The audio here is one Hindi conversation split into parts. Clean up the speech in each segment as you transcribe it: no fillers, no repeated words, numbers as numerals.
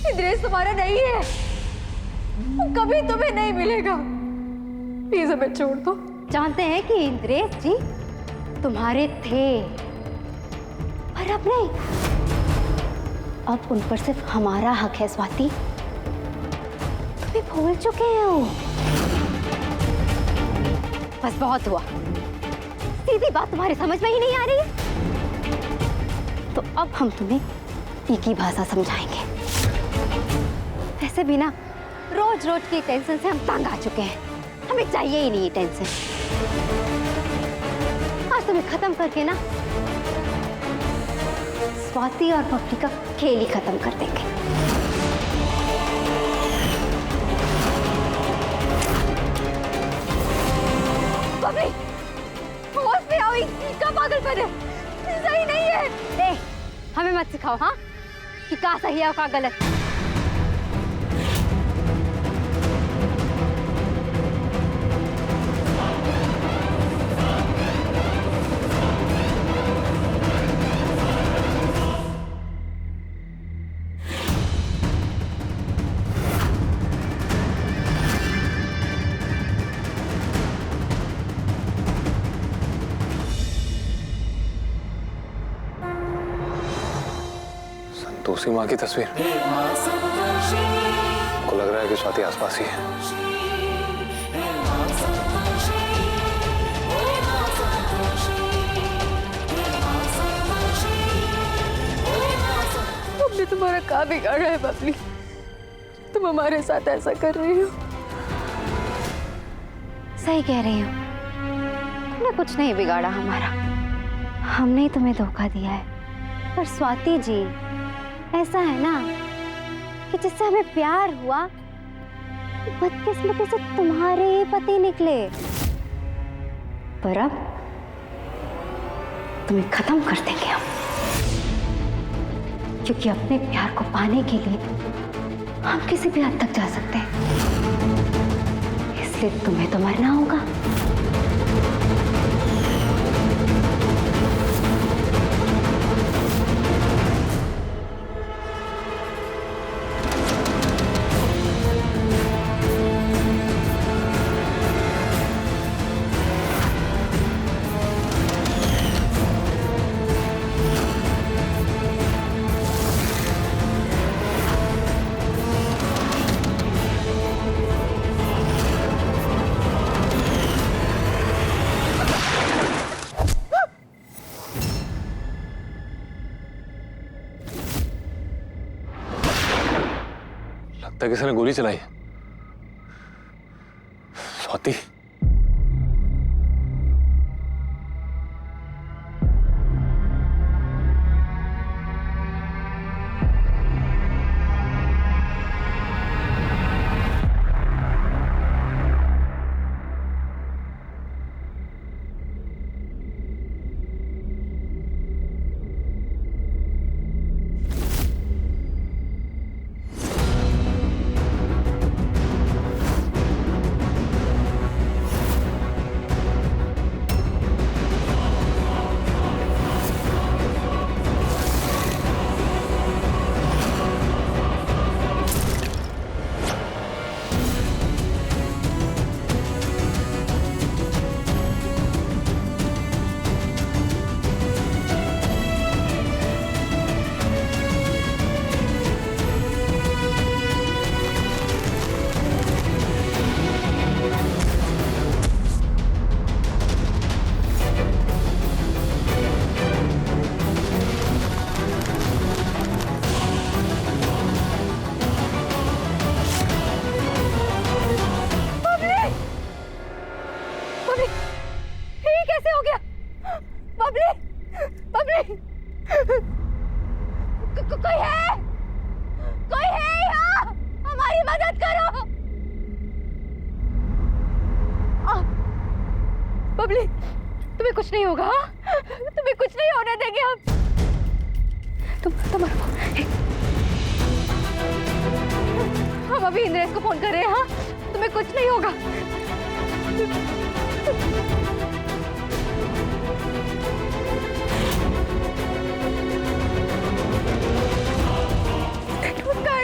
इंद्रेश तुम्हारा नहीं है, वो कभी तुम्हें नहीं मिलेगा। प्लीज हमें छोड़ दो। जानते हैं कि इंद्रेश जी तुम्हारे थे, पर अब नहीं। अब उन पर सिर्फ हमारा हक है स्वाति, तुम्हें भूल चुके हो। बस बहुत हुआ, सीधी बात तुम्हारी समझ में ही नहीं आ रही है, तो अब हम तुम्हें एक ही भाषा समझाएंगे। वैसे भी ना रोज रोज की टेंशन से हम तंग आ चुके हैं, हमें चाहिए ही नहीं ये टेंशन। आज तुम्हें खत्म करके ना स्वाति और बबली का खेल ही खत्म कर देंगे। बबली, होश में आओ, इसका पागलपन है, सही नहीं है। हमें मत सिखाओ हाँ कि क्या सही है और क्या गलत। संतोषी माँ की तस्वीर, को लग रहा है कि स्वाति आसपास ही है। हमने तुम्हारा क्या बिगाड़ा है बबली, तुम हमारे साथ ऐसा कर रही हो? सही कह रही हो, तुमने कुछ नहीं बिगाड़ा हमारा, हमने ही तुम्हें धोखा दिया है। पर स्वाति जी, ऐसा है ना कि जिससे हमें प्यार हुआ, बदकिस्मती से तुम्हारे ही पति निकले। पर अब तुम्हें खत्म कर देंगे हम, क्योंकि अपने प्यार को पाने के लिए हम किसी भी हद तक जा सकते हैं, इसलिए तुम्हें तो मरना होगा। लगता है किसी ने गोली चलाई। स्वाति, कोई है? कोई है यहाँ? हमारी मदद करो। बबली, तुम्हें कुछ नहीं होगा, तुम्हें कुछ नहीं होने देंगे हम। तुम हम अभी इंद्रेश को फोन कर रहे हैं। हाँ, तुम्हें कुछ नहीं होगा।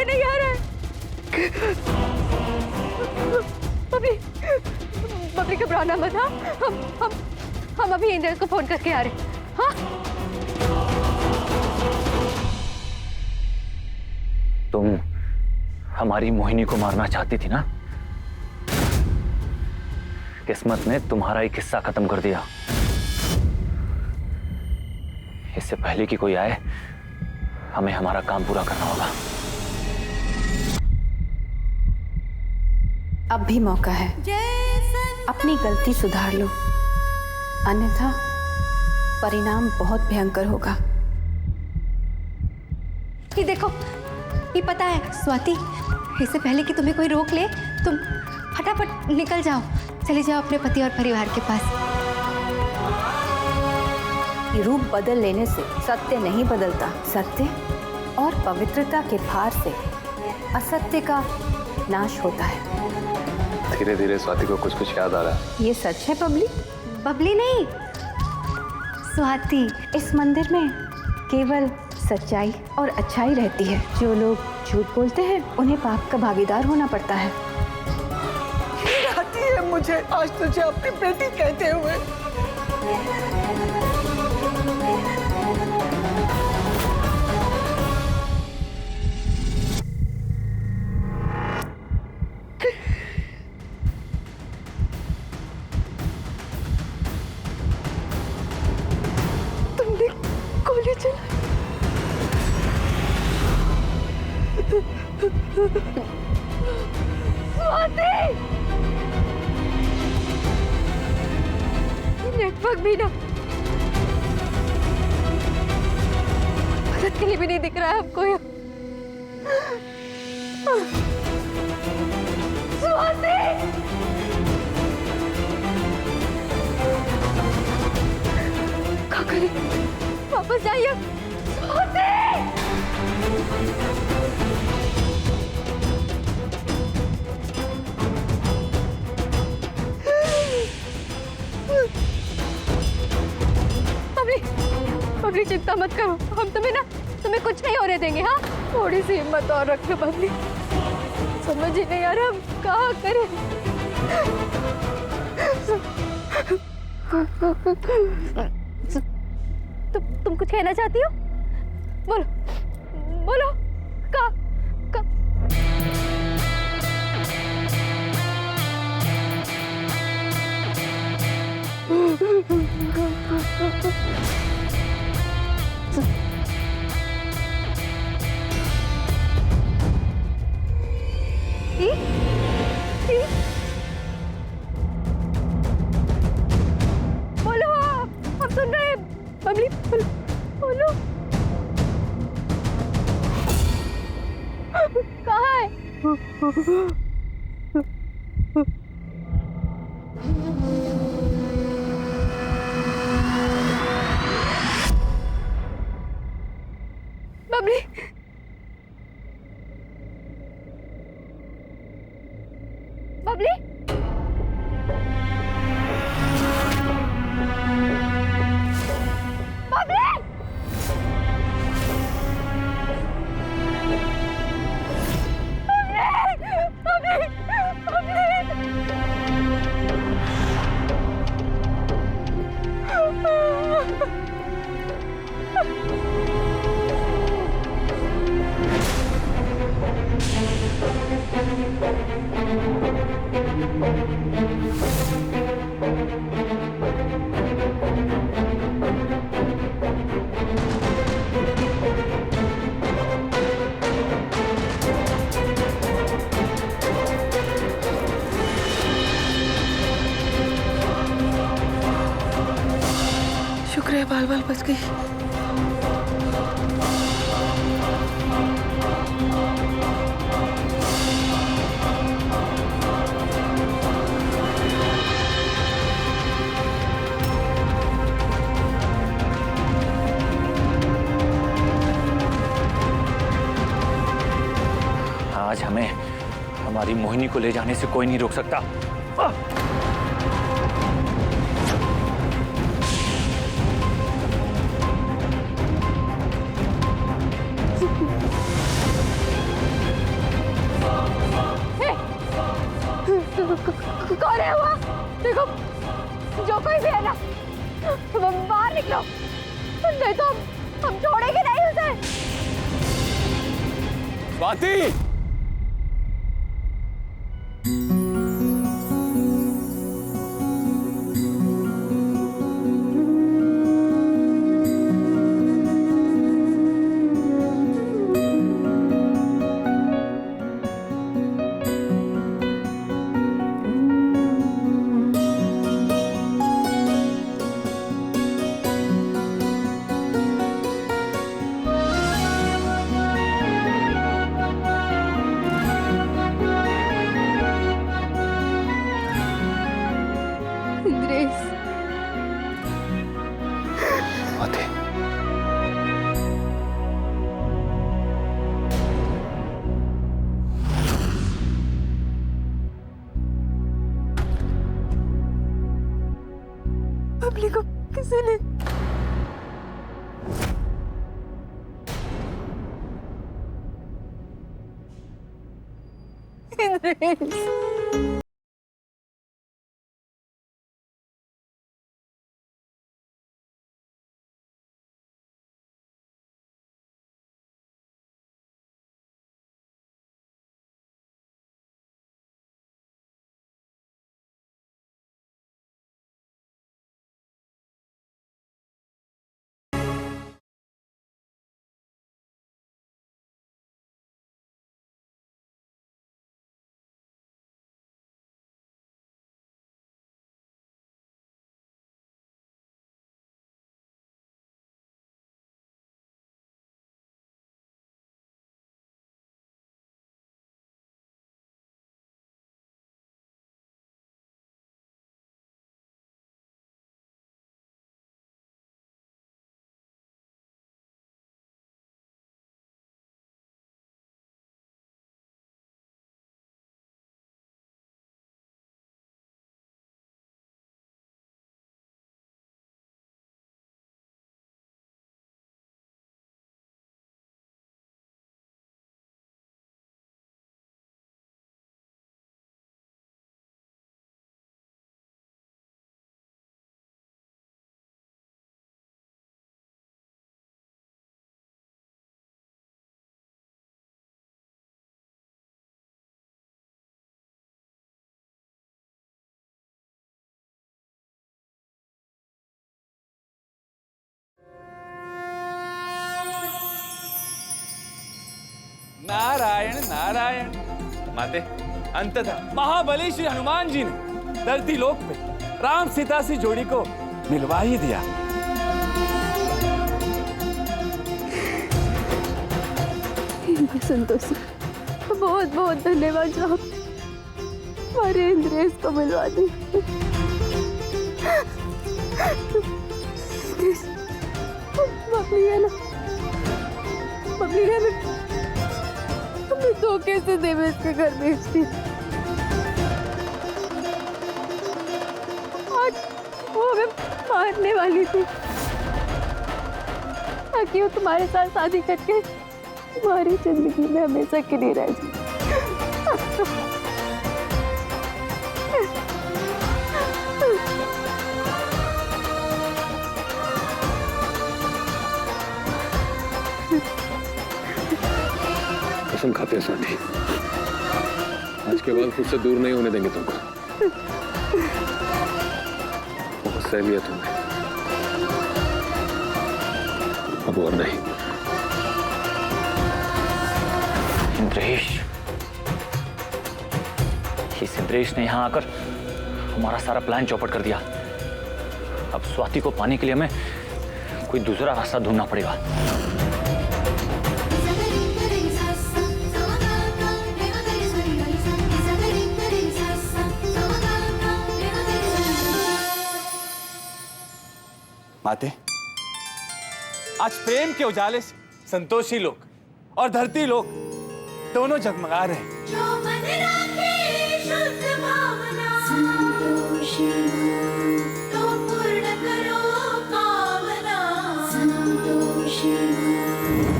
नहीं यार, बबली, बबली घबराना मत। हाँ, हम अभी इंद्र को फोन करके आ रहे। हाँ, तुम हमारी मोहिनी को मारना चाहती थी ना? किस्मत ने तुम्हारा ही किस्सा खत्म कर दिया। इससे पहले कि कोई आए, हमें हमारा काम पूरा करना होगा। अब भी मौका है, अपनी गलती सुधार लो, अन्यथा परिणाम बहुत भयंकर होगा। ये देखो, ये पता है स्वाति, इससे पहले कि तुम्हें कोई रोक ले, तुम फटाफट निकल जाओ, चले जाओ अपने पति और परिवार के पास। रूप बदल लेने से सत्य नहीं बदलता। सत्य और पवित्रता के भार से असत्य का नाश होता है। धीरे धीरे स्वाति को कुछ कुछ याद आ रहा है। ये सच है बबली? बबली नहीं, स्वाति। इस मंदिर में केवल सच्चाई और अच्छाई रहती है। जो लोग झूठ बोलते हैं उन्हें पाप का भागीदार होना पड़ता है। आती है मुझे आज तुझे अपनी बेटी कहते हुए। तुमने गोली चलाई। स्वाति, नेटवर्क भी ना, मदद के लिए भी नहीं दिख रहा है हमको। स्वाति, क्या करें? वापस जाइए। स्वाति, बबली चिंता मत करो, हम तुम्हें कुछ नहीं होने देंगे। हाँ, थोड़ी सी हिम्मत और रखो बबली। समझ ही नहीं आ रहा हम क्या करें। तुम कुछ कहना चाहती हो? बोलो बोलो। का बोलो, हम सुन रहे हैं। बबली बोलो, कहाँ है? बबली, बबली, शुक्र है बाल बाल बच गई। आज हमें हमारी मोहिनी को ले जाने से कोई नहीं रोक सकता। देखो, जो कोई भी है ना, बाहर निकलो, नहीं तो हम छोड़ेंगे नहीं उसे। स्वाति! इंद्रेश, स्वाति, बबली को किसी ने इंद्रेश, नारायण नारायण। माते, अंततः महाबली श्री हनुमान जी ने धरती लोक में राम सीता सी जोड़ी को मिलवा ही दिया। संतोषी, बहुत बहुत धन्यवाद जो आप हमारे इंद्रेश को मिलवा दी। बबली है ना, बबली है ना, हमें धोखे से देवेश के घर भेज दी। आज वो हमें मारने वाली थी ताकि वो तुम्हारे साथ शादी करके तुम्हारी जिंदगी में हमेशा के लिए रह जाए। कसम खाते हैं स्वाति, आज के बाद खुद से दूर नहीं होने देंगे तुमको। बहुत सह लिया तुमने, अब और नहीं। इंद्रेश, इस इंद्रेश ने यहां आकर हमारा सारा प्लान चौपट कर दिया। अब स्वाति को पाने के लिए हमें कोई दूसरा रास्ता ढूंढना पड़ेगा। माते, आज प्रेम के उजाले से संतोषी लोक और धरती लोक दोनों जगमगा रहे हैं। जो मन राखे शुद्ध भावना, संतोषी तो पूर्ण करो कामना, संतोषी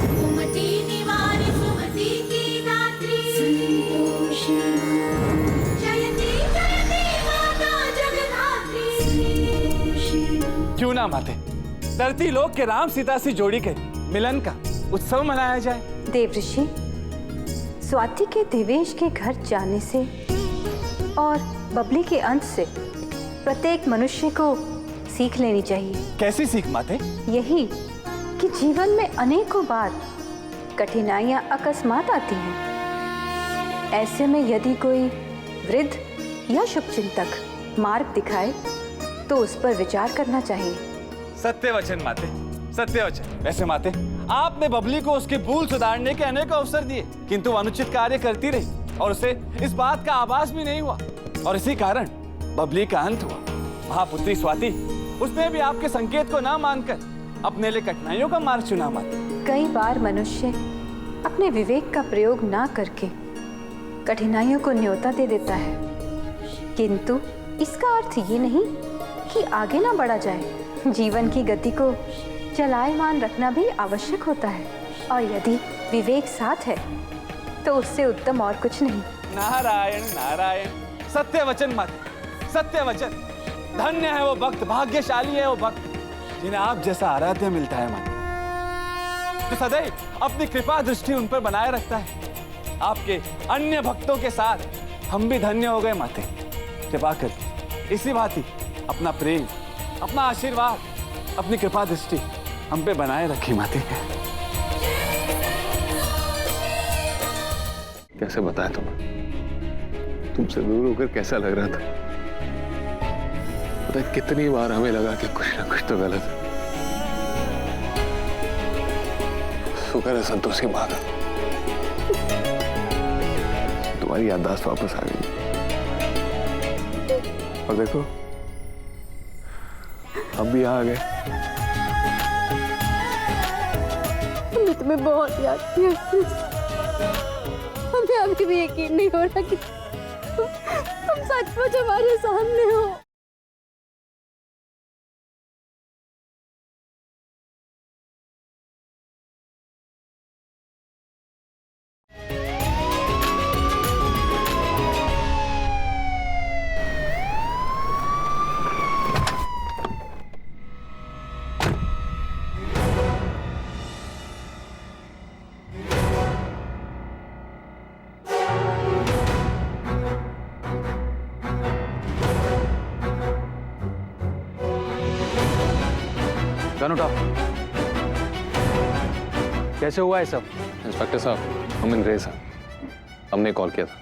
सुमति निवारी सुमति की दात्री, संतोषी जयति जयति माता जगदा ना माते, धरती लोक के राम सीता सी जोड़ी के मिलन का उत्सव मनाया जाए। देवऋषि, स्वाति के देवेश के घर जाने से और बबली के अंत से प्रत्येक मनुष्य को सीख लेनी चाहिए। कैसी सीख माते? यही कि जीवन में अनेकों बार कठिनाइयां अकस्मात आती हैं। ऐसे में यदि कोई वृद्ध या शुभचिंतक मार्ग दिखाए तो उस पर विचार करना चाहिए। सत्य वचन माते, सत्य वचन। वैसे माते, आपने बबली को उसकी भूल सुधारने के अनेक अवसर दिए, किंतु वो अनुचित कार्य करती रही और उसे इस बात का आभास भी नहीं हुआ, और इसी कारण बबली का अंत हुआ। महापुत्री स्वाति, उसने भी आपके संकेत को ना मानकर अपने लिए कठिनाइयों का मार्ग चुना माते। कई बार मनुष्य अपने विवेक का प्रयोग ना करके कठिनाइयों को न्योता दे देता है, किंतु इसका अर्थ ये नहीं कि आगे ना बढ़ा जाए। जीवन की गति को चलायमान रखना भी आवश्यक होता है, और यदि विवेक साथ है तो उससे उत्तम और कुछ नहीं। नारायण नारायण, सत्य वचन माते, सत्य वचन। धन्य है वो भक्त, भाग्यशाली है वो भक्त जिन्हें आप जैसा आराध्य मिलता है माते, तो सदैव अपनी कृपा दृष्टि उन पर बनाए रखता है। आपके अन्य भक्तों के साथ हम भी धन्य हो गए माते। कृपा करके इसी भांति अपना प्रेम, अपना आशीर्वाद, अपनी कृपा दृष्टि हम पे बनाए रखी माते। कैसे बताया तुमसे दूर होकर कैसा लग रहा था? पता है कितनी बार हमें लगा कि कुछ ना कुछ तो गलत है। शुक्र है संतोषी माँ का, तुम्हारी याददाश्त वापस आ गई। और देखो हम भी यहाँ आ गए। हमने तुम्हें बहुत याद किया। हमें अभी भी यकीन नहीं हो रहा कि तुम सचमुच हमारे सामने हो। गन उठाओ। कैसे हुआ है सब? इंस्पेक्टर साहब, हम इन रेस हैं, हमने कॉल किया था।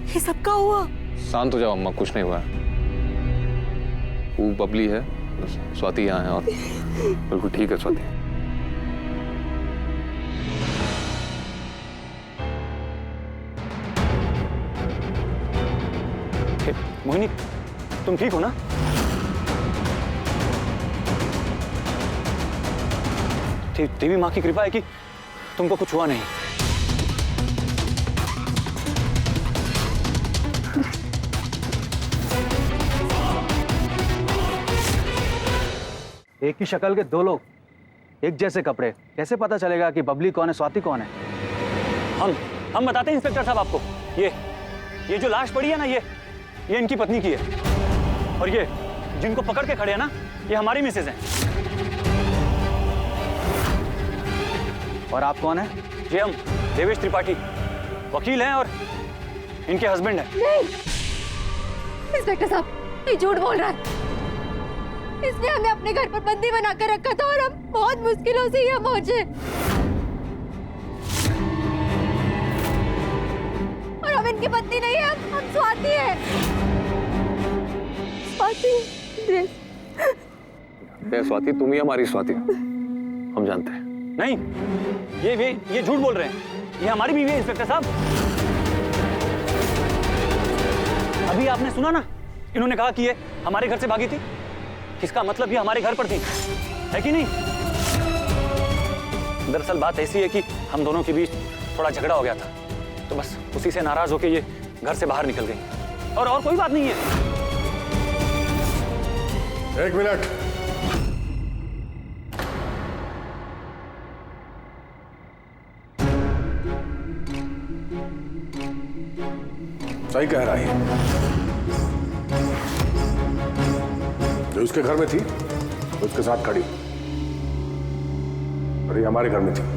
ये सब क्या हुआ? शांत हो जाओ अम्मा, कुछ नहीं हुआ। वो बबली है, स्वाति यहाँ है और बिल्कुल ठीक है स्वाति। मोहिनी, तुम ठीक हो ना? देवी माँ की कृपा है कि तुमको कुछ हुआ नहीं। एक ही शक्ल के दो लोग, एक जैसे कपड़े, कैसे पता चलेगा कि बबली कौन है, स्वाति कौन है? हम बताते हैं इंस्पेक्टर साहब आपको। ये जो लाश पड़ी है ना, ये इनकी पत्नी की है, और ये जिनको पकड़ के खड़े हैं ना, ये हमारी मिसेज हैं। और आप कौन है? जी हम देवेश त्रिपाठी वकील हैं और इनके हस्बैंड हैं। नहीं, इंस्पेक्टर साहब ये झूठ बोल रहा है। इसने हमें अपने घर पर बंदी बनाकर रखा था और हम बहुत मुश्किलों से यहाँ पहुंचे। और हम इनकी पत्नी नहीं है, हम स्वाति है। स्वाति, स्वाति तुम ही हमारी स्वाति, हम जानते हैं। नहीं, ये झूठ बोल रहे हैं। ये हमारी बीवी है इंस्पेक्टर साहब। अभी आपने सुना ना, इन्होंने कहा कि ये हमारे घर से भागी थी। इसका मतलब ये हमारे घर पर थी, है कि नहीं? दरअसल बात ऐसी है कि हम दोनों के बीच थोड़ा झगड़ा हो गया था, तो बस उसी से नाराज होकर ये घर से बाहर निकल गई। और कोई बात नहीं है। एक मिनट। सही कह रहा है, जो उसके घर में थी उसके साथ खड़ी, और ये हमारे घर में थी।